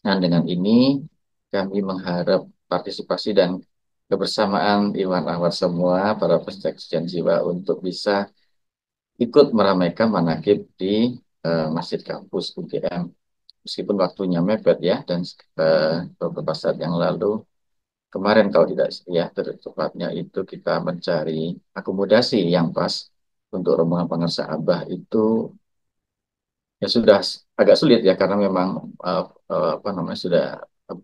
Nah, dengan ini kami mengharap partisipasi dan kebersamaan Iwan Ahwat semua, para peziarah jiwa untuk bisa ikut meramaikan manakib di Masjid Kampus UGM. Meskipun waktunya mepet ya, dan beberapa saat yang lalu, kemarin kalau tidak ya, tepatnya itu kita mencari akomodasi yang pas untuk rombongan pengarsa Abah itu ya sudah agak sulit ya karena memang uh, apa namanya sudah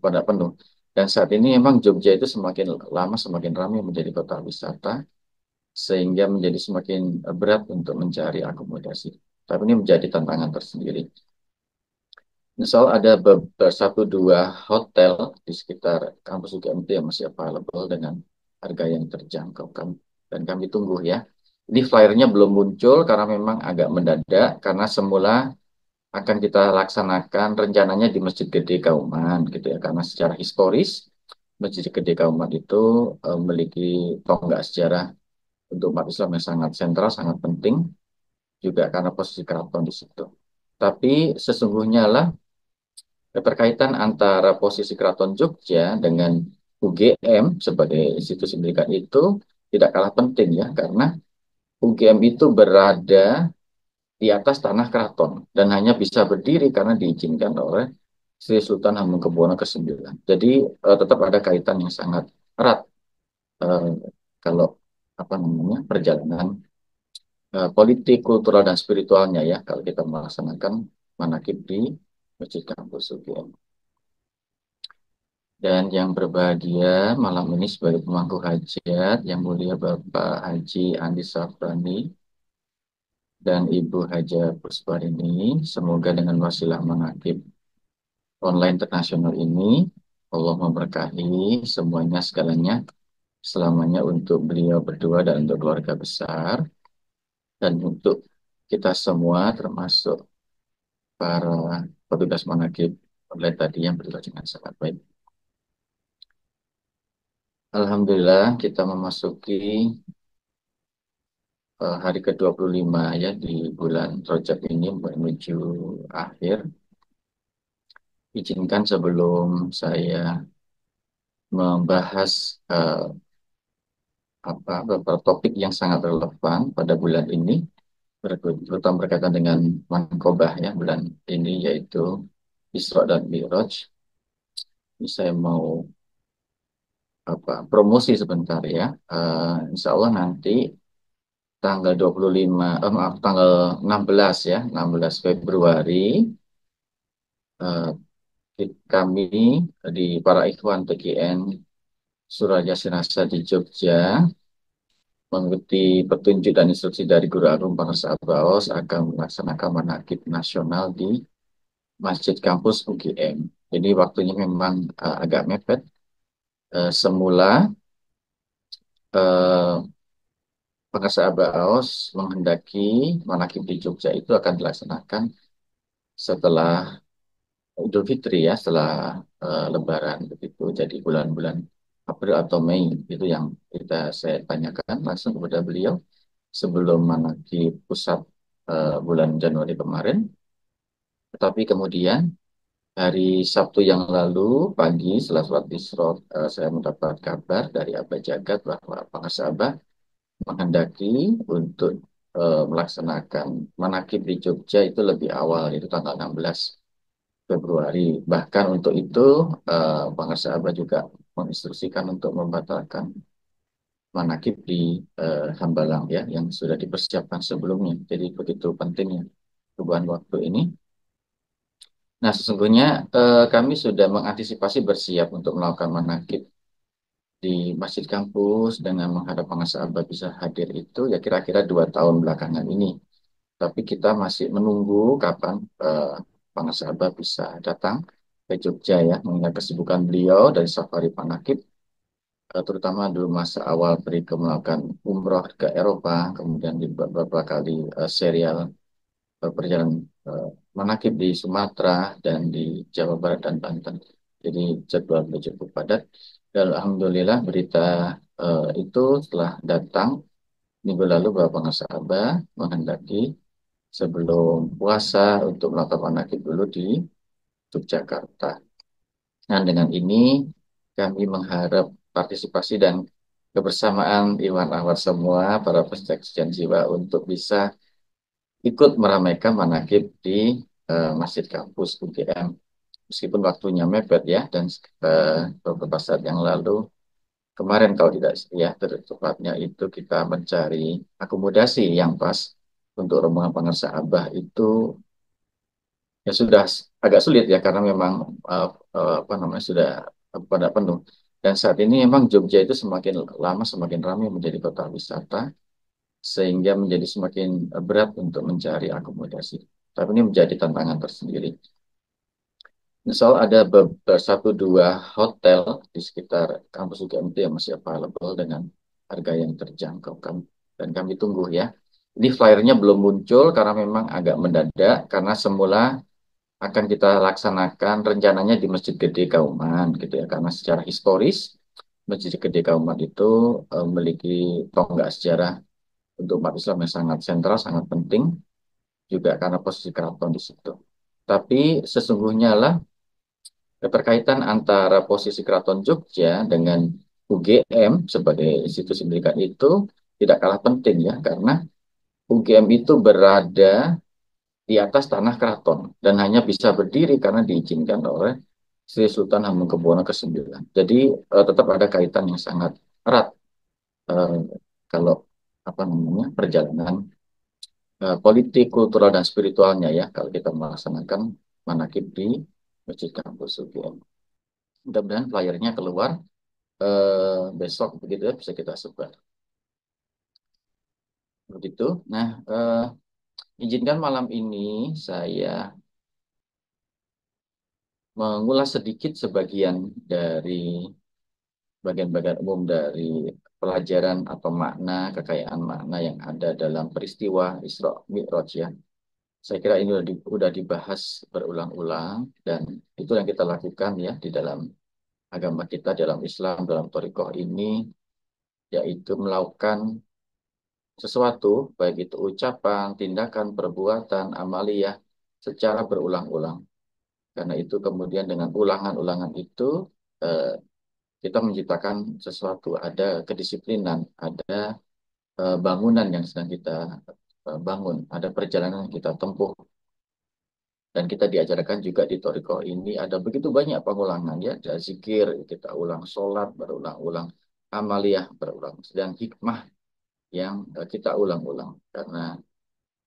pada penuh. Dan saat ini memang Jogja itu semakin lama semakin ramai menjadi kota wisata sehingga menjadi semakin berat untuk mencari akomodasi. Tapi ini menjadi tantangan tersendiri. Misal ada satu dua hotel di sekitar kampus UGM itu yang masih available dengan harga yang terjangkau dan kami tunggu ya. Ini flyernya belum muncul karena memang agak mendadak karena semula akan kita laksanakan rencananya di Masjid Gede Kauman gitu ya karena secara historis Masjid Gede Kauman itu memiliki tonggak sejarah untuk umat Islam yang sangat sentral, sangat penting juga karena posisi keraton di situ. Tapi sesungguhnya lah keterkaitan antara posisi Keraton Jogja dengan UGM sebagai institusi pendidikan itu tidak kalah penting ya karena UGM itu berada di atas tanah keraton dan hanya bisa berdiri karena diizinkan oleh Sri Sultan Hamengkubuwono ke-9. Jadi tetap ada kaitan yang sangat erat eh, kalau apa namanya perjalanan politik, kultural dan spiritualnya ya kalau kita melaksanakan manakib di Masjid Kampus UGM. Dan yang berbahagia malam ini sebagai pemangku hajat yang mulia Bapak Haji Andi Safrani dan Ibu Haja Pusparini, semoga dengan wasilah manakib online internasional ini, Allah memberkahi semuanya segalanya, selamanya untuk beliau berdua dan untuk keluarga besar, dan untuk kita semua termasuk para petugas manakib online tadi yang bertugas dengan sangat baik. Alhamdulillah kita memasuki hari ke-25 ya di bulan Rajab ini menuju akhir. Izinkan sebelum saya membahas beberapa topik yang sangat relevan pada bulan ini, terutama berkaitan dengan Mankobah ya bulan ini yaitu Isra dan Mi'raj. Ini saya mau promosi sebentar ya. Insya Allah nanti tanggal 25, maaf tanggal 16 ya, 16 Februari eh, kami di para ikhwan PGN Suraya Sinasa di Jogja mengikuti petunjuk dan instruksi dari Guru Agung Bangsa Baos akan melaksanakan manakib nasional di Masjid Kampus UGM. Jadi waktunya memang agak mepet. Semula eh, Bangsa Baos menghendaki manakib di Jogja itu akan dilaksanakan setelah Idul Fitri ya, setelah Lebaran begitu. Jadi bulan-bulan April atau Mei itu yang saya tanyakan langsung kepada beliau sebelum manakib pusat bulan Januari kemarin. Tetapi kemudian hari Sabtu yang lalu pagi setelah sholat Isra saya mendapat kabar dari Abah Jagat bahwa Bangsa Abah menghendaki untuk melaksanakan manakib di Jogja itu lebih awal, yaitu tanggal 16 Februari. Bahkan untuk itu, Bangsa Abah juga menginstruksikan untuk membatalkan manakib di Hambalang ya, yang sudah dipersiapkan sebelumnya. Jadi begitu pentingnya perubahan waktu ini. Nah, sesungguhnya kami sudah mengantisipasi bersiap untuk melakukan manakib di Masjid Kampus dengan menghadap Bangsa Abah bisa hadir itu ya kira-kira 2 tahun belakangan ini. Tapi kita masih menunggu kapan Bang Sabah bisa datang ke Jogja ya, mengingat kesibukan beliau dari safari Panakib, terutama dulu masa awal beliau melakukan umroh ke Eropa, kemudian di beberapa kali serial perjalanan Manakib di Sumatera dan di Jawa Barat dan Banten. Jadi jadwal beliau cukup padat. Dan Alhamdulillah berita itu setelah datang minggu lalu Bapak Nasabah menghendaki sebelum puasa untuk melakukan manakib dulu di Yogyakarta. Nah, dengan ini kami mengharap partisipasi dan kebersamaan Iwan Ahwat semua, para peserta kajian jiwa untuk bisa ikut meramaikan manakib di Masjid Kampus UGM. Meskipun waktunya mepet ya, dan beberapa saat yang lalu, kemarin kalau tidak ya, tepatnya itu kita mencari akomodasi yang pas untuk rombongan pengersa Abah itu ya sudah agak sulit ya karena memang apa namanya sudah pada penuh. Dan saat ini memang Jogja itu semakin lama semakin ramai menjadi kota wisata sehingga menjadi semakin berat untuk mencari akomodasi. Tapi ini menjadi tantangan tersendiri. Misal ada satu dua hotel di sekitar kampus UGM itu yang masih available dengan harga yang terjangkau. Dan kami tunggu ya. Ini flyernya belum muncul karena memang agak mendadak karena semula akan kita laksanakan rencananya di Masjid Gede Kauman gitu ya karena secara historis Masjid Gede Kauman itu memiliki tonggak sejarah untuk umat Islam yang sangat sentral, sangat penting juga karena posisi keraton di situ. Tapi sesungguhnya lah keterkaitan antara posisi Keraton Jogja dengan UGM sebagai institusi pendidikan itu tidak kalah penting ya karena UGM itu berada di atas tanah keraton dan hanya bisa berdiri karena diizinkan oleh Sri Sultan Hamengkubuwono ke-9. Jadi tetap ada kaitan yang sangat erat eh, kalau apa namanya perjalanan politik, kultural dan spiritualnya ya kalau kita melaksanakan manakib di Masjid Kampus UGM. Mudah-mudahan flyernya keluar besok begitu ya bisa kita sebar begitu. Nah, izinkan malam ini saya mengulas sedikit sebagian dari bagian-bagian umum dari pelajaran atau makna, kekayaan makna yang ada dalam peristiwa Isra Mi'raj ya. Saya kira ini udah dibahas berulang-ulang dan itu yang kita lakukan ya di dalam agama kita, dalam Islam, dalam Thariqah ini, yaitu melakukan sesuatu, baik itu ucapan, tindakan, perbuatan, amaliyah, secara berulang-ulang. Karena itu kemudian dengan ulangan-ulangan itu eh, kita menciptakan sesuatu, ada kedisiplinan, ada bangunan yang sedang kita bangun, ada perjalanan yang kita tempuh. Dan kita diajarkan juga di Toriko ini ada begitu banyak pengulangan ya, ada zikir, kita ulang sholat, berulang-ulang, amaliyah, berulang, dan hikmah yang kita ulang-ulang. Karena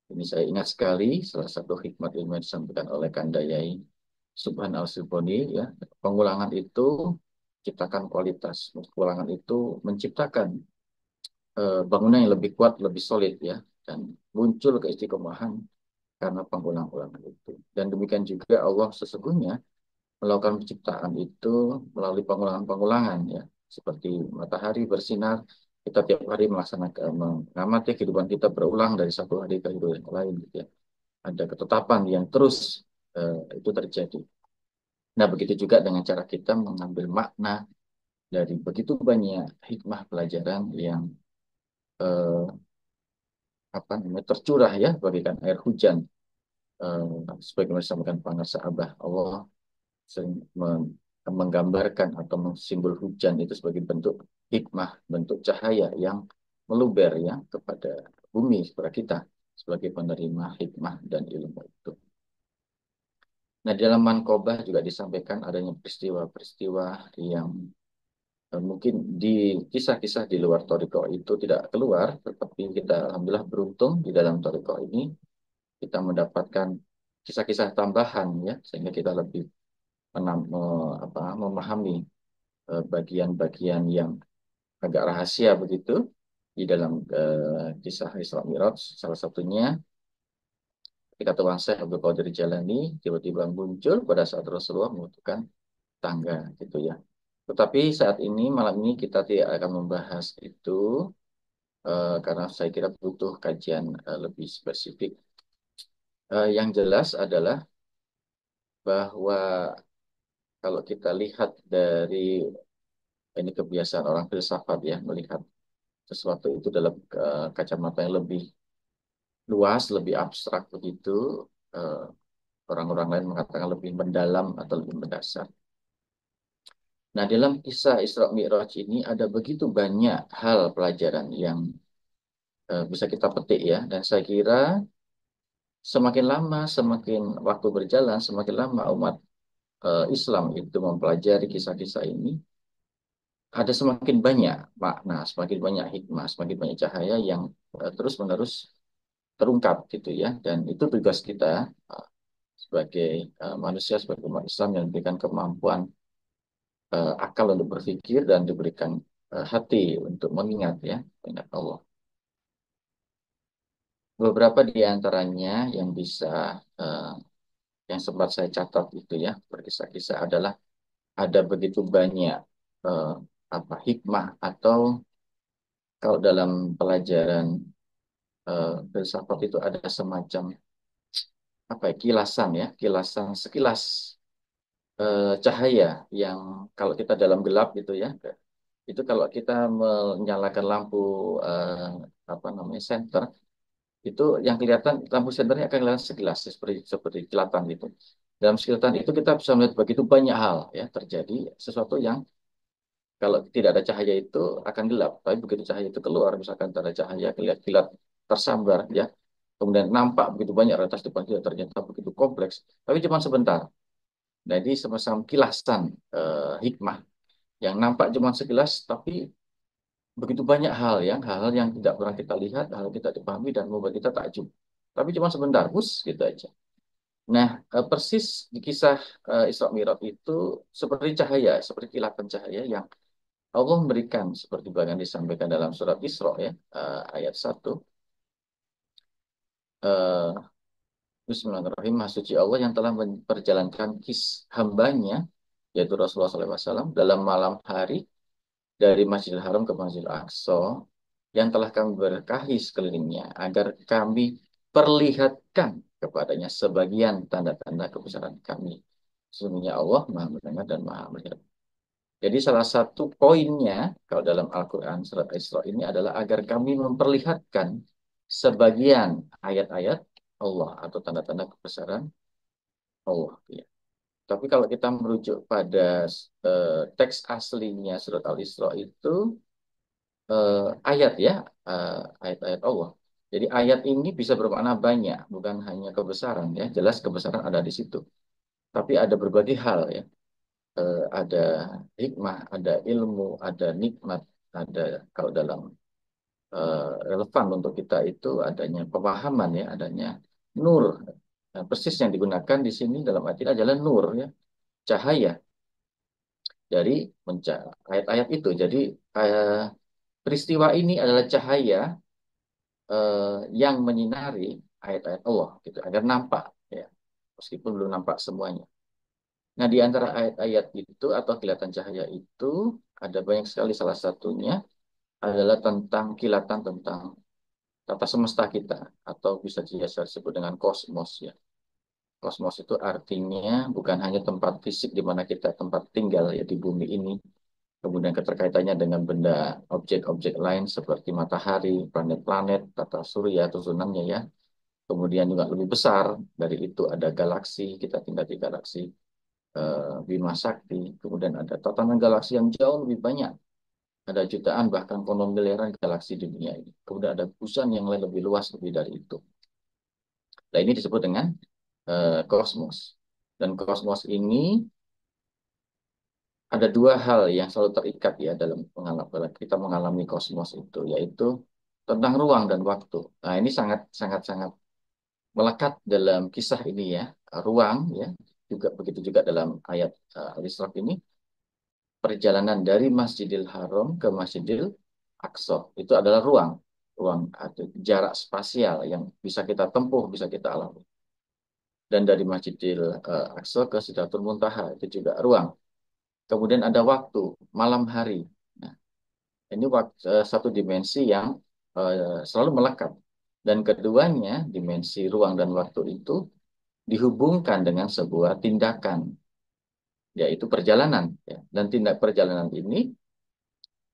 ini saya ingat sekali salah satu hikmat ilmu yang disampaikan oleh Kandayai Subhan al-Subhani ya, pengulangan itu menciptakan kualitas, pengulangan itu menciptakan bangunan yang lebih kuat, lebih solid ya, dan muncul keistiqomahan karena pengulang-ulangan itu. Dan demikian juga Allah sesungguhnya melakukan penciptaan itu melalui pengulangan-pengulangan ya, seperti matahari bersinar, kita tiap hari melaksanakan mengamati kehidupan kita berulang dari satu hari ke hidup yang lain gitu ya. Ada ketetapan yang terus itu terjadi. Nah, begitu juga dengan cara kita mengambil makna dari begitu banyak hikmah pelajaran yang eh, apa namanya tercurah ya bagaikan air hujan sebagaimana disampaikan pengarsa Abah Allah sering menggambarkan atau mensimbol hujan itu sebagai bentuk hikmah, bentuk cahaya yang meluber ya kepada bumi kepada kita sebagai penerima hikmah dan ilmu itu. Nah, di dalam Mankobah juga disampaikan adanya peristiwa-peristiwa yang mungkin di kisah-kisah di luar Toriko itu tidak keluar, tetapi kita alhamdulillah beruntung di dalam Toriko ini kita mendapatkan kisah-kisah tambahan ya sehingga kita lebih memahami bagian-bagian yang agak rahasia begitu di dalam kisah Isra Mi'raj. Salah satunya ketika Tuan Syekh Abdul Qadir Jalani tiba-tiba muncul pada saat Rasulullah membutuhkan tangga gitu ya. Tetapi saat ini malam ini kita tidak akan membahas itu karena saya kira butuh kajian lebih spesifik. Yang jelas adalah bahwa kalau kita lihat dari ini kebiasaan orang filsafat ya melihat sesuatu itu dalam kacamata yang lebih luas, lebih abstrak begitu. eh, Orang-orang lain mengatakan lebih mendalam atau lebih mendasar. Nah, dalam kisah Isra Mi'raj ini ada begitu banyak hal pelajaran yang bisa kita petik ya. Dan saya kira semakin lama, semakin waktu berjalan, semakin lama umat Islam itu mempelajari kisah-kisah ini, ada semakin banyak makna, semakin banyak hikmah, semakin banyak cahaya yang terus-menerus terungkap gitu ya. Dan itu tugas kita uh, sebagai manusia, sebagai umat Islam yang diberikan kemampuan akal untuk berpikir dan diberikan hati untuk mengingat ya, mengingat Allah. Beberapa di antaranya yang bisa eh, yang sempat saya catat itu ya berkisah-kisah adalah ada begitu banyak eh, apa hikmah atau kalau dalam pelajaran filsafat itu ada semacam apa ya, kilasan ya, kilasan sekilas cahaya yang kalau kita dalam gelap gitu ya, itu kalau kita menyalakan lampu eh, apa namanya senter, itu yang kelihatan lampu senternya akan kelihatan sekilas seperti seperti kilatan gitu. Dalam kilatan itu kita bisa melihat begitu banyak hal ya terjadi sesuatu yang kalau tidak ada cahaya itu akan gelap. Tapi begitu cahaya itu keluar, misalkan ada cahaya kilat-kilat tersambar ya, kemudian nampak begitu banyak realitas depan kita ternyata begitu kompleks. Tapi cuma sebentar. Nah, ini semacam kilasan hikmah yang nampak cuma sekilas, tapi begitu banyak hal yang hal-hal yang tidak pernah kita lihat, hal yang tidak dipahami dan membuat kita takjub. Tapi cuma sebentar, bus gitu aja. Nah, persis di kisah Isra Mi'raj itu seperti cahaya, seperti kilatan cahaya yang Allah memberikan seperti bahkan disampaikan dalam surat Isra ya, ayat 1. eh, Bismillahirrahmanirrahim. Maha suci Allah yang telah memperjalankan hambanya, yaitu Rasulullah SAW, dalam malam hari dari Masjidil Haram ke Masjidil Aqsa, yang telah kami berkahi sekelilingnya, agar kami perlihatkan kepadanya sebagian tanda-tanda kebesaran kami. Sesungguhnya Allah Maha mendengar dan Maha melihat. Jadi salah satu poinnya kalau dalam Al-Quran surat Isra ini adalah agar kami memperlihatkan sebagian ayat-ayat Allah atau tanda-tanda kebesaran Allah. Ya. Tapi kalau kita merujuk pada teks aslinya surat Al-Isra itu ayat ya, ayat-ayat Allah. Jadi ayat ini bisa bermakna banyak, bukan hanya kebesaran ya. Jelas kebesaran ada di situ. Tapi ada berbagai hal ya. Ada hikmah, ada ilmu, ada nikmat, ada kalau dalam relevan untuk kita itu adanya pemahaman ya, adanya nur. Nah, persis yang digunakan di sini dalam arti adalah nur ya, cahaya dari ayat-ayat itu. Jadi eh, peristiwa ini adalah cahaya yang menyinari ayat-ayat Allah gitu agar nampak ya, meskipun belum nampak semuanya. Nah, di antara ayat-ayat itu atau kilatan cahaya itu ada banyak sekali, salah satunya adalah tentang kilatan tentang tata semesta kita atau bisa biasa disebut dengan kosmos ya. Kosmos itu artinya bukan hanya tempat fisik di mana kita tempat tinggal ya di bumi ini, kemudian keterkaitannya dengan benda objek-objek lain seperti matahari, planet-planet, tata surya, susunannya ya. Kemudian juga lebih besar dari itu ada galaksi, kita tinggal di galaksi Bima Sakti. Kemudian ada tatanan galaksi yang jauh lebih banyak. Ada jutaan bahkan konon miliaran galaksi di dunia ini. Kemudian ada busan yang lain lebih luas lebih dari itu. Nah, ini disebut dengan kosmos. Dan kosmos ini ada dua hal yang selalu terikat ya dalam pengalaman kita mengalami kosmos itu, yaitu tentang ruang dan waktu. Nah, ini sangat sangat sangat melekat dalam kisah ini ya. Ruang ya, juga begitu juga dalam ayat Al-Isra ini, perjalanan dari Masjidil Haram ke Masjidil Aqsa itu adalah ruang, ruang atau jarak spasial yang bisa kita tempuh, bisa kita alami. Dan dari Masjidil Aqsa ke Sidratul Muntaha itu juga ruang. Kemudian ada waktu, malam hari. Nah, ini satu dimensi yang selalu melekat. Dan keduanya, dimensi ruang dan waktu itu dihubungkan dengan sebuah tindakan, yaitu perjalanan. Ya. Dan tindak perjalanan ini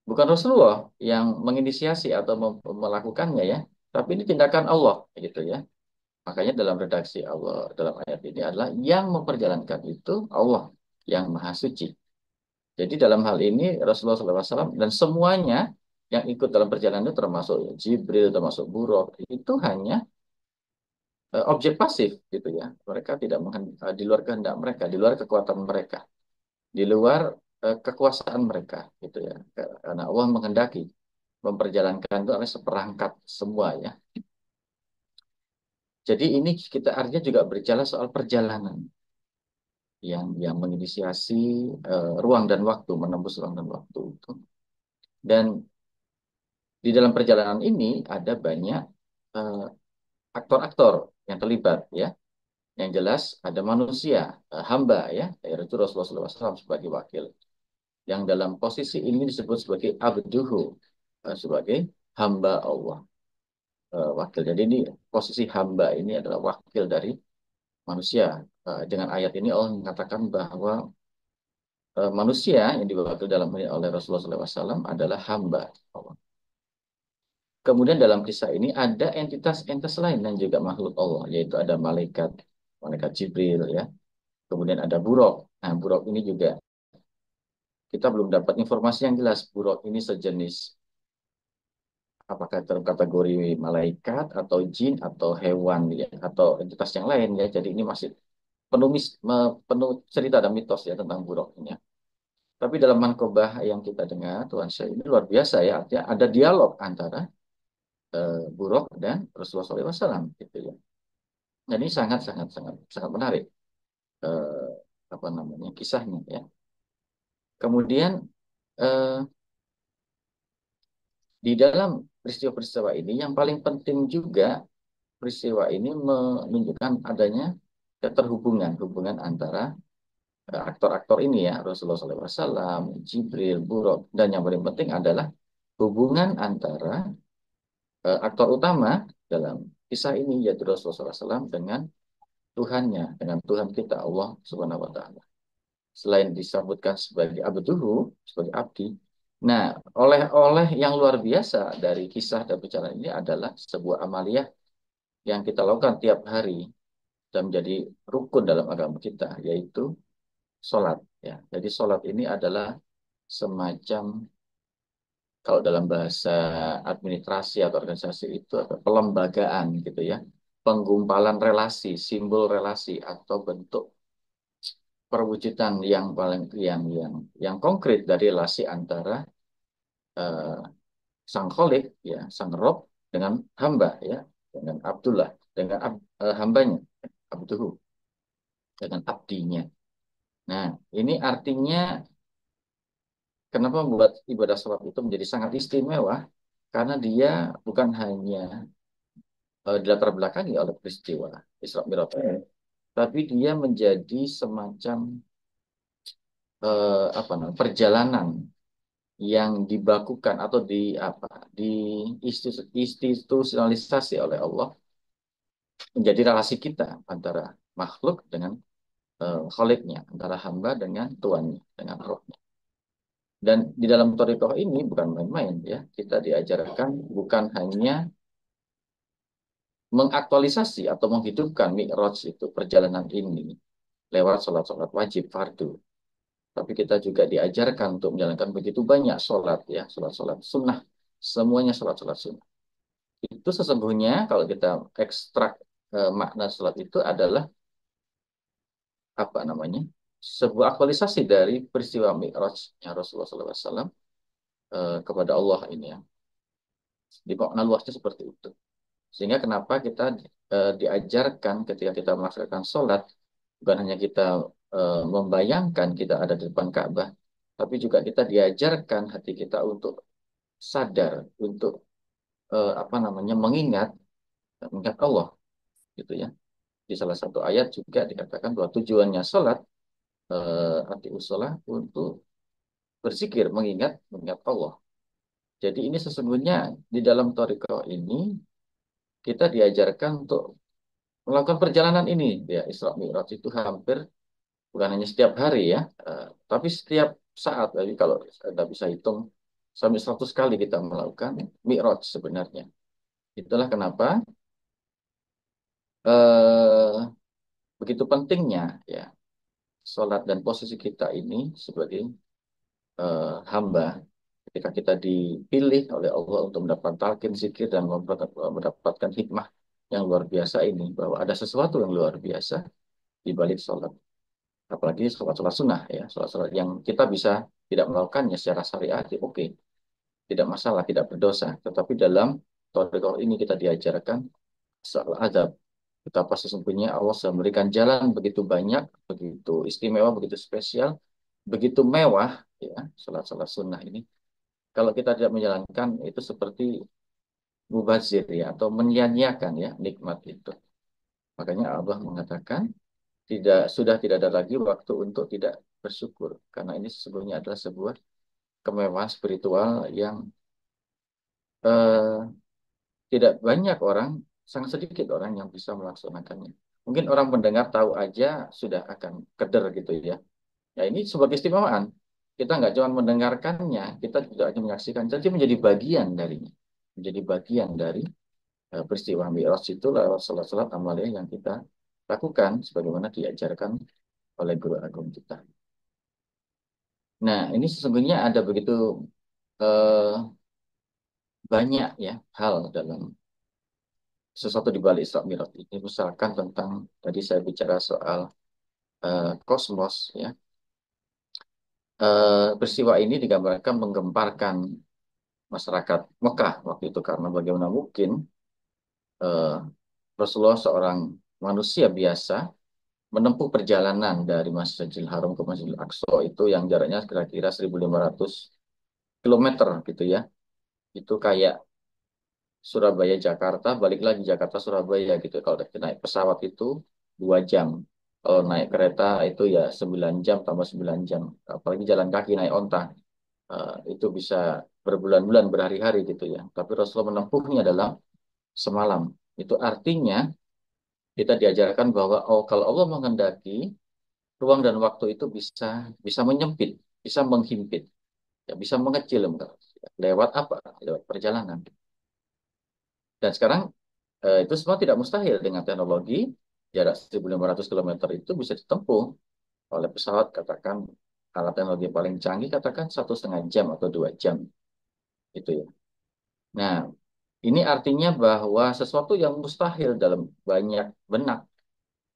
bukan Rasulullah yang menginisiasi atau melakukannya ya, tapi ini tindakan Allah gitu ya. Makanya dalam redaksi Allah dalam ayat ini adalah yang memperjalankan itu Allah yang Maha Suci. Jadi dalam hal ini Rasulullah SAW dan semuanya yang ikut dalam perjalanan itu termasuk Jibril, termasuk Buraq, itu hanya objek pasif gitu ya. Mereka tidak di luar kehendak mereka, di luar kekuatan mereka, di luar kekuasaan mereka gitu ya. Karena Allah menghendaki memperjalankan itu oleh seperangkat semua ya. Jadi ini kita artinya juga berjalan soal perjalanan yang menginisiasi ruang dan waktu, menembus ruang dan waktu itu. Dan di dalam perjalanan ini ada banyak eh, aktor-aktor yang terlibat ya. Yang jelas ada manusia, hamba ya, yaitu Rasulullah SAW sebagai wakil. Yang dalam posisi ini disebut sebagai abduhu, sebagai hamba Allah, wakil. Jadi ini posisi hamba ini adalah wakil dari manusia. Dengan ayat ini Allah mengatakan bahwa manusia yang diwakil dalam ini oleh Rasulullah SAW adalah hamba Allah. Kemudian dalam kisah ini ada entitas-entitas lain dan juga makhluk Allah, yaitu ada malaikat, malaikat Jibril ya. Kemudian ada Buraq. Nah, Buraq ini juga kita belum dapat informasi yang jelas. Buraq ini sejenis apakah dalam kategori malaikat atau jin atau hewan ya atau entitas yang lain ya. Jadi ini masih penuh cerita dan mitos ya tentang Buraq ini. Ya. Tapi dalam mankobah yang kita dengar, Tuhan Syah ini luar biasa ya. Artinya ada dialog antara Buraq dan Rasulullah SAW gitu ya. Dan ini sangat sangat sangat sangat menarik eh, apa namanya kisahnya ya. Kemudian eh, di dalam peristiwa-peristiwa ini yang paling penting juga peristiwa ini menunjukkan adanya keterhubungan hubungan antara aktor-aktor ini ya Rasulullah SAW, Jibril, Buraq dan yang paling penting adalah hubungan antara aktor utama dalam kisah ini yaitu Rasulullah SAW dengan Tuhannya, dengan Tuhan kita Allah Subhanahu Wa Taala. Selain disebutkan sebagai abduhu, sebagai abdi. Nah, oleh-oleh yang luar biasa dari kisah dan perjalanan ini adalah sebuah amaliyah yang kita lakukan tiap hari dan menjadi rukun dalam agama kita, yaitu sholat. Ya. Jadi sholat ini adalah semacam, kalau dalam bahasa administrasi atau organisasi itu apa, pelembagaan gitu ya, penggumpalan relasi, simbol relasi atau bentuk perwujudan yang paling yang konkret dari relasi antara eh, sang Kholik ya sang Rob dengan hamba ya dengan Abdullah dengan hambanya Abduhu dengan abdinya. Nah ini artinya kenapa membuat ibadah sholat itu menjadi sangat istimewa karena dia bukan hanya dilatar belakangi oleh peristiwa Isra Mi'raj tapi dia menjadi semacam apa namanya perjalanan yang dibakukan atau di institusionalisasi oleh Allah menjadi relasi kita antara makhluk dengan khaliknya, antara hamba dengan tuannya, dengan rohnya. Dan di dalam thariqah ini bukan main-main ya, kita diajarkan bukan hanya mengaktualisasi atau menghidupkan mi'raj itu perjalanan ini lewat sholat-sholat wajib fardu, tapi kita juga diajarkan untuk menjalankan begitu banyak sholat ya, sholat-sholat sunnah, semuanya sholat-sholat sunnah. Itu sesungguhnya kalau kita ekstrak makna sholat itu adalah apa namanya sebuah aktualisasi dari peristiwa Mi'rajnya Rasulullah SAW kepada Allah ini ya. Di makna luasnya seperti itu. Sehingga kenapa kita diajarkan ketika kita melaksanakan sholat, bukan hanya kita membayangkan kita ada di depan Ka'bah, tapi juga kita diajarkan hati kita untuk sadar, untuk apa namanya mengingat Allah, gitu ya. Di salah satu ayat juga dikatakan bahwa tujuannya sholat arti usolah untuk berzikir, mengingat Allah. Jadi ini sesungguhnya di dalam Toriko ini kita diajarkan untuk melakukan perjalanan ini ya Isra Mi'raj itu hampir bukan hanya setiap hari ya, tapi setiap saat. Jadi kalau Anda bisa hitung sampai 100 kali kita melakukan Mi'raj sebenarnya. Itulah kenapa eh, begitu pentingnya ya sholat dan posisi kita ini sebagai hamba, ketika kita dipilih oleh Allah untuk mendapat talqin zikir dan mendapatkan hikmah yang luar biasa ini, bahwa ada sesuatu yang luar biasa di balik sholat. Apalagi sholat-sholat sunnah ya, sholat-sholat yang kita bisa tidak melakukannya secara syariat, oke, tidak masalah, tidak berdosa. Tetapi dalam Thariqah ini kita diajarkan soal adab. Betapa sesungguhnya Allah sudah memberikan jalan begitu banyak, begitu istimewa, begitu spesial, begitu mewah, ya, sholat-sholat sunnah ini. Kalau kita tidak menjalankan, itu seperti mubazir ya, atau menyia-nyiakan ya nikmat itu. Makanya Allah mengatakan, sudah tidak ada lagi waktu untuk tidak bersyukur. Karena ini sesungguhnya adalah sebuah kemewahan spiritual yang eh, tidak banyak orang, sangat sedikit orang yang bisa melaksanakannya. Mungkin orang mendengar tahu aja sudah akan keder gitu ya. Ya ini sebagai keistimewaan. Kita nggak cuma mendengarkannya, kita juga hanya menyaksikan, jadi menjadi bagian darinya. Menjadi bagian dari peristiwa Mi'raj itu lewat salat-salat amalia yang kita lakukan sebagaimana diajarkan oleh guru agung kita. Nah, ini sesungguhnya ada begitu eh, banyak ya hal dalam sesuatu di balik Isra Mi'raj ini. Misalkan tentang tadi saya bicara soal kosmos ya. Peristiwa ini digambarkan menggemparkan masyarakat Mekah waktu itu karena bagaimana mungkin eh, Rasulullah seorang manusia biasa menempuh perjalanan dari Masjidil Haram ke Masjidil Aqsa itu yang jaraknya kira-kira 1.500 kilometer gitu ya. Itu kayak Surabaya Jakarta, balik lagi Jakarta Surabaya gitu. Kalau naik pesawat itu 2 jam. Kalau naik kereta itu ya 9 jam tambah 9 jam. Apalagi jalan kaki naik onta. Itu bisa berbulan-bulan, berhari-hari gitu ya. Tapi Rasulullah menempuhnya dalam semalam. Itu artinya kita diajarkan bahwa oh kalau Allah menghendaki ruang dan waktu itu bisa bisa menyempit, bisa menghimpit, ya bisa mengecil lewat apa? Lewat perjalanan. Dan sekarang itu semua tidak mustahil dengan teknologi jarak 1.500 kilometer itu bisa ditempuh oleh pesawat katakan alat teknologi paling canggih katakan 1,5 jam atau 2 jam itu ya. Nah, ini artinya bahwa sesuatu yang mustahil dalam banyak benak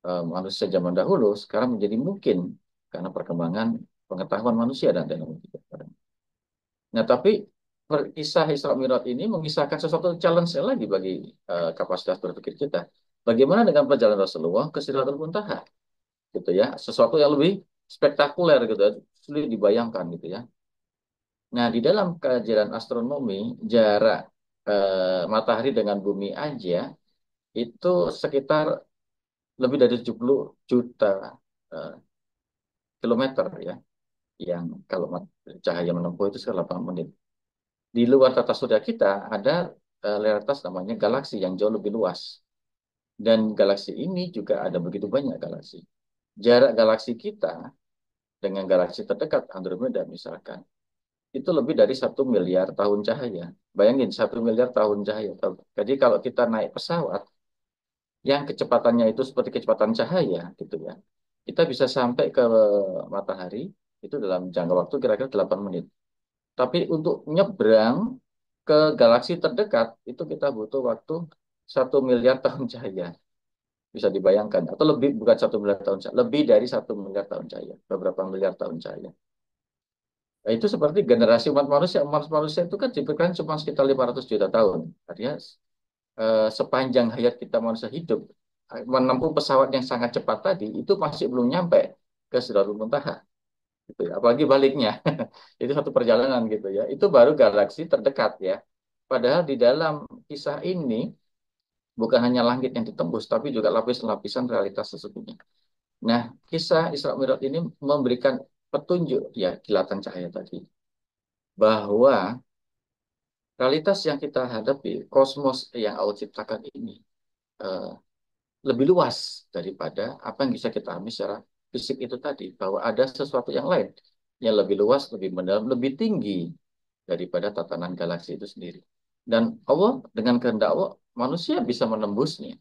manusia zaman dahulu sekarang menjadi mungkin karena perkembangan pengetahuan manusia dan teknologi. Nah, tapi kisah Isra Mi'raj ini mengisahkan sesuatu challenge lagi bagi kapasitas berpikir kita. Bagaimana dengan perjalanan Rasulullah ke Sidratul Muntaha, gitu ya, sesuatu yang lebih spektakuler gitu ya, sulit dibayangkan gitu ya. Nah, di dalam kajian astronomi, jarak matahari dengan bumi aja itu sekitar lebih dari 70 juta eh, kilometer ya, yang kalau cahaya menempuh itu sekitar 8 menit. Di luar tata surya kita ada realitas namanya galaksi yang jauh lebih luas. Dan galaksi ini juga ada begitu banyak galaksi. Jarak galaksi kita dengan galaksi terdekat Andromeda misalkan, itu lebih dari 1 miliar tahun cahaya. Bayangin 1 miliar tahun cahaya. Jadi kalau kita naik pesawat yang kecepatannya itu seperti kecepatan cahaya gitu ya, kita bisa sampai ke matahari itu dalam jangka waktu kira-kira 8 menit. Tapi untuk nyebrang ke galaksi terdekat itu kita butuh waktu 1 miliar tahun cahaya. Bisa dibayangkan. Atau lebih, bukan 1 miliar tahun cahaya. Lebih dari 1 miliar tahun cahaya. Beberapa miliar tahun cahaya. Nah, itu seperti generasi umat manusia. Umat manusia itu kan diberikan cuma sekitar 500 juta tahun. Artinya sepanjang hayat kita manusia hidup, menempuh pesawat yang sangat cepat tadi, itu masih belum nyampe ke Sidratul Muntaha. Gitu ya. Apalagi baliknya. Itu satu perjalanan gitu ya. Itu baru galaksi terdekat ya. Padahal di dalam kisah ini bukan hanya langit yang ditembus, tapi juga lapis-lapisan realitas sesungguhnya. Nah, kisah Isra Mi'raj ini memberikan petunjuk ya kilatan cahaya tadi bahwa realitas yang kita hadapi, kosmos yang Allah ciptakan ini eh, lebih luas daripada apa yang bisa kita ambil secara fisik itu tadi, bahwa ada sesuatu yang lain yang lebih luas, lebih mendalam, lebih tinggi daripada tatanan galaksi itu sendiri. Dan Allah dengan kehendak Allah, manusia bisa menembusnya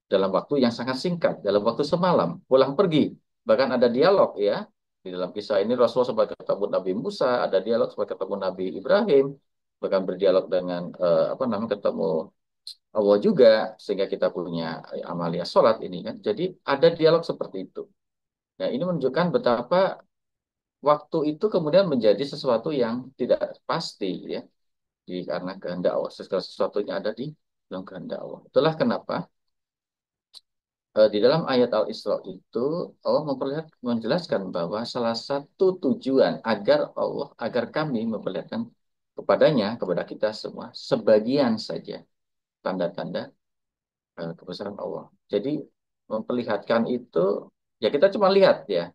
dalam waktu yang sangat singkat, dalam waktu semalam, pulang pergi. Bahkan ada dialog ya, Di dalam kisah ini Rasulullah sempat ketemu Nabi Musa, ada dialog sempat ketemu Nabi Ibrahim, bahkan berdialog dengan apa namanya ketemu Allah juga, sehingga kita punya amalia sholat ini kan. Jadi ada dialog seperti itu. Nah, ini menunjukkan betapa waktu itu kemudian menjadi sesuatu yang tidak pasti ya. Karena kehendak Allah, segala sesuatunya ada di dalam kehendak Allah. Itulah kenapa di dalam ayat Al-Isra itu Allah menjelaskan bahwa salah satu tujuan agar kami memperlihatkan kepada kita semua sebagian saja tanda-tanda kebesaran Allah. Jadi memperlihatkan itu ya kita cuma lihat ya,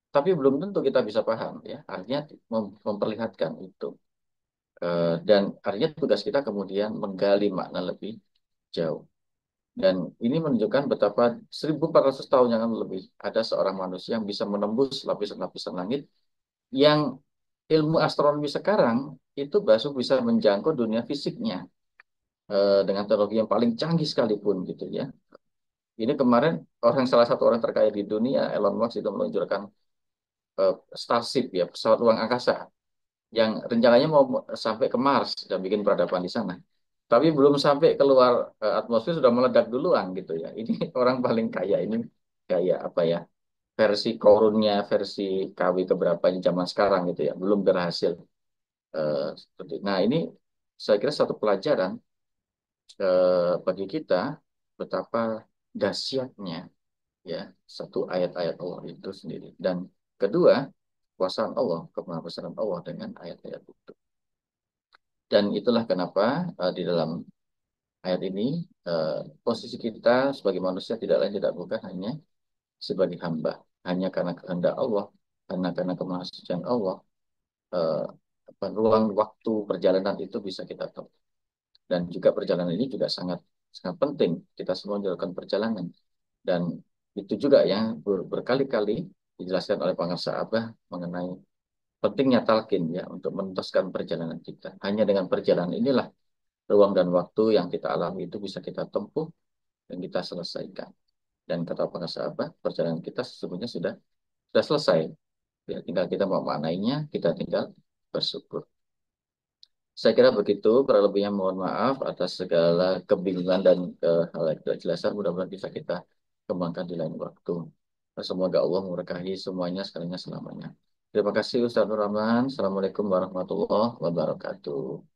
tapi belum tentu kita bisa paham ya. Artinya memperlihatkan itu. Dan artinya tugas kita kemudian menggali makna lebih jauh. Dan ini menunjukkan betapa 1400 tahun yang lebih ada seorang manusia yang bisa menembus lapisan-lapisan langit yang ilmu astronomi sekarang itu baru bisa menjangkau dunia fisiknya dengan teknologi yang paling canggih sekalipun gitu ya. Ini kemarin salah satu orang terkaya di dunia, Elon Musk itu meluncurkan Starship ya, pesawat ruang angkasa yang rencananya mau sampai ke Mars dan bikin peradaban di sana. Tapi belum sampai keluar atmosfer sudah meledak duluan gitu ya. Ini orang paling kaya ini kayak apa ya? Versi korunnya, versi KW keberapa di zaman sekarang gitu ya. Belum berhasil. Nah, ini saya kira satu pelajaran bagi kita betapa dahsyatnya ya satu ayat-ayat Allah itu sendiri. Dan kedua, kuasaan Allah, kemahabesaran Allah dengan ayat-ayat itu. Dan itulah kenapa di dalam ayat ini eh, posisi kita sebagai manusia tidak lain tidak bukan hanya sebagai hamba, hanya karena kehendak Allah, karena kemahasucian Allah, eh, ruang waktu perjalanan itu bisa kita tahu. Dan juga perjalanan ini juga sangat sangat penting. Kita semua menjalankan perjalanan. Dan itu juga yang berkali-kali dijelaskan oleh para sahabat mengenai pentingnya talqin ya untuk menuntaskan perjalanan kita. Hanya dengan perjalanan inilah ruang dan waktu yang kita alami itu bisa kita tempuh dan kita selesaikan. Dan kata para sahabat, perjalanan kita sesungguhnya sudah selesai. Ya, tinggal kita mau maknainya, kita tinggal bersyukur. Saya kira begitu, kurang lebihnya mohon maaf atas segala kebingungan dan hal yang tidak jelasan. Mudah-mudahan bisa kita kembangkan di lain waktu. Semoga Allah memberkahi semuanya sekalinya selamanya. Terima kasih Ustaz Nur Rahman. Assalamualaikum warahmatullahi wabarakatuh.